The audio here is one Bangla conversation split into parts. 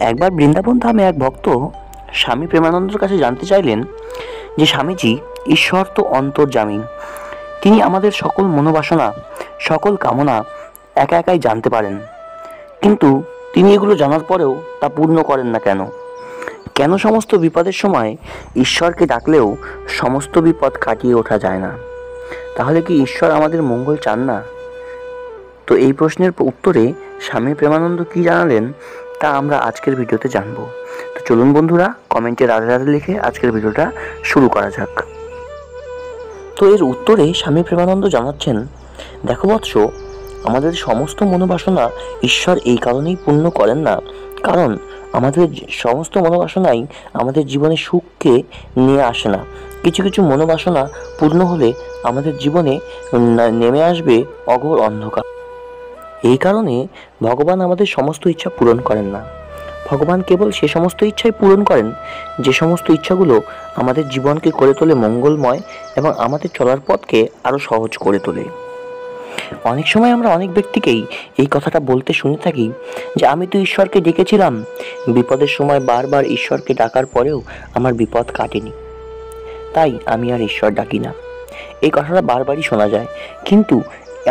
একবার বৃন্দাবন ধামে এক ভক্ত স্বামী প্রেমানন্দের কাছে জানতে চাইলেন যে স্বামীজি, ঈশ্বর তো অন্তর্যামী, তিনি আমাদের সকল মনোবাসনা, সকল কামনা একা একাই জানতে পারেন, কিন্তু তিনি এগুলো জানার পরেও তা পূর্ণ করেন না কেন? কেন সমস্ত বিপদের সময় ঈশ্বরকে ডাকলেও সমস্ত বিপদ কাটিয়ে ওঠা যায় না? তাহলে কি ঈশ্বর আমাদের মঙ্গল চান না? তো এই প্রশ্নের উত্তরে স্বামী প্রেমানন্দ কি জানালেন তা আমরা আজকের ভিডিওতে জানবো। তো চলুন বন্ধুরা, কমেন্টে রাধে রাধে লিখে আজকের ভিডিওটা শুরু করা যাক। তো এর উত্তরে স্বামী প্রেমানন্দ জানাচ্ছেন, দেখো বৎস, আমাদের সমস্ত মনোবাসনা ঈশ্বর এই কারণেই পূর্ণ করেন না, কারণ আমাদের সমস্ত মনোবাসনাই আমাদের জীবনে সুখকে নিয়ে আসে না। কিছু কিছু মনোবাসনা পূর্ণ হলে আমাদের জীবনে নেমে আসবে অঘোর অন্ধকার। এই কারণে ভগবান আমাদের সমস্ত ইচ্ছা পূরণ করেন না। ভগবান কেবল সে সমস্ত ইচ্ছাই পূরণ করেন যে সমস্ত ইচ্ছাগুলো আমাদের জীবনকে করে তোলে মঙ্গলময় এবং আমাদের চলার পথকে আরও সহজ করে তোলে। অনেক সময় আমরা অনেক ব্যক্তিকেই এই কথাটা বলতে শুনে থাকি যে আমি তো ঈশ্বরকে ডেকেছিলাম, বিপদের সময় বারবার ঈশ্বরকে ডাকার পরেও আমার বিপদ কাটেনি, তাই আমি আর ঈশ্বর ডাকি না। এই কথাটা বারবারই শোনা যায়, কিন্তু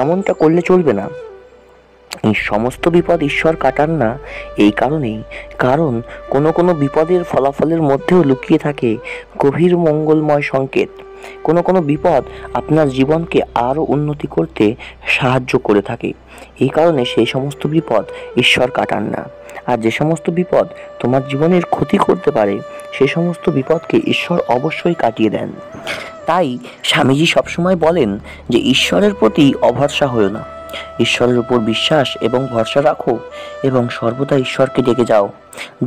এমনটা করলে চলবে না। এই সমস্ত বিপদ ঈশ্বর কাটান না এই কারণেই, কারণ কোনো কোনো বিপদের ফলাফলের মধ্যেও লুকিয়ে থাকে গভীর মঙ্গলময় সংকেত। কোনো কোনো বিপদ আপনার জীবনকে আরও উন্নতি করতে সাহায্য করে থাকে। এই কারণে সেই সমস্ত বিপদ ঈশ্বর কাটান না। আর যে সমস্ত বিপদ তোমার জীবনের ক্ষতি করতে পারে সেই সমস্ত বিপদকে ঈশ্বর অবশ্যই কাটিয়ে দেন। তাই স্বামীজি সবসময় বলেন যে ঈশ্বরের প্রতি অভরসা হয়ো না, ঈশ্বরের উপর বিশ্বাস এবং ভরসা রাখো এবং সর্বদা ঈশ্বরকে ডেকে যাও।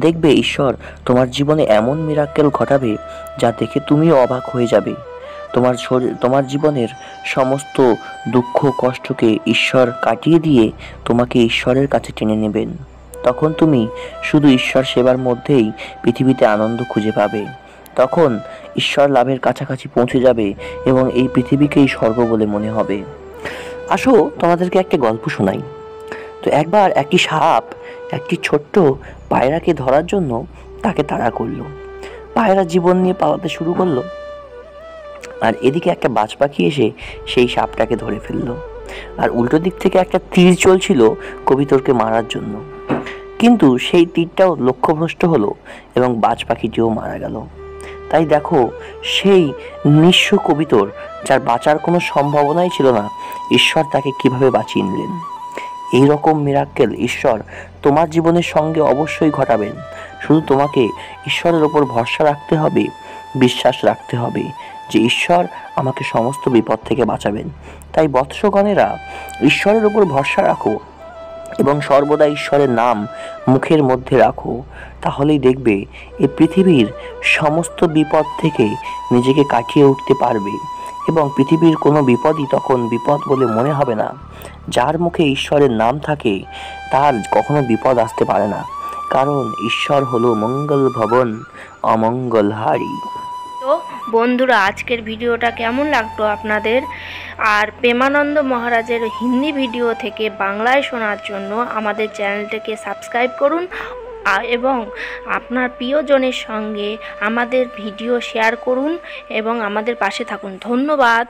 দেখবে ঈশ্বর তোমার জীবনে এমন মিরাক্কেল ঘটাবে যা দেখে তুমিও অবাক হয়ে যাবে। তোমার জীবনের সমস্ত দুঃখ কষ্টকে ঈশ্বর কাটিয়ে দিয়ে তোমাকে ঈশ্বরের কাছে টেনে নেবেন। তখন তুমি শুধু ঈশ্বর সেবার মধ্যেই পৃথিবীতে আনন্দ খুঁজে পাবে। তখন ঈশ্বর লাভের কাছাকাছি পৌঁছে যাবে এবং এই পৃথিবীকেই স্বর্গ বলে মনে হবে। আসো তোমাদেরকে একটা গল্প শোনাই। তো একবার একটি সাপ একটি ছোট্ট পায়রাকে ধরার জন্য তাকে তাড়া করলো। পায়রা জীবন নিয়ে পালাতে শুরু করলো, আর এদিকে একটা বাজ পাখি এসে সেই সাপটাকে ধরে ফেললো। আর উল্টো দিক থেকে একটা তীর চলছিল কবিতরকে মারার জন্য, কিন্তু সেই তীরটাও লক্ষ্যভ্রষ্ট হলো এবং বাজ পাখিটিও মারা গেল। তাই দেখো, সেই নিঃস্ব কবিতর, যার বাঁচার কোনো সম্ভাবনাই ছিল না, ঈশ্বর তাকে কিভাবে বাঁচিয়ে নিলেন। এই রকম মিরাক্কেল ঈশ্বর তোমার জীবনের সঙ্গে অবশ্যই ঘটাবেন। শুধু তোমাকে ঈশ্বরের ওপর ভরসা রাখতে হবে, বিশ্বাস রাখতে হবে যে ঈশ্বর আমাকে সমস্ত বিপদ থেকে বাঁচাবেন। তাই বৎসগণেরা, ঈশ্বরের ওপর ভরসা রাখো এবং সর্বদা ঈশ্বরের নাম মুখের মধ্যে রাখো। তাহলেই দেখবে এই পৃথিবীর সমস্ত বিপদ থেকে নিজেকে কাটিয়ে উঠতে পারবে এবং পৃথিবীর কোনো বিপদই তখন বিপদ বলে মনে হবে না। যার মুখে ঈশ্বরের নাম থাকে তার কখনো বিপদ আসতে পারে না, কারণ ঈশ্বর হলো মঙ্গল ভবন অমঙ্গলহারী। তো বন্ধুরা, আজকের ভিডিওটা কেমন লাগলো আপনাদের? আর প্রেমানন্দ মহারাজের হিন্দি ভিডিও থেকে বাংলায় শোনার জন্য আমাদের চ্যানেলটাকে সাবস্ক্রাইব করুন এবং আপনার প্রিয়জনের সঙ্গে আমাদের ভিডিও শেয়ার করুন এবং আমাদের পাশে থাকুন। ধন্যবাদ।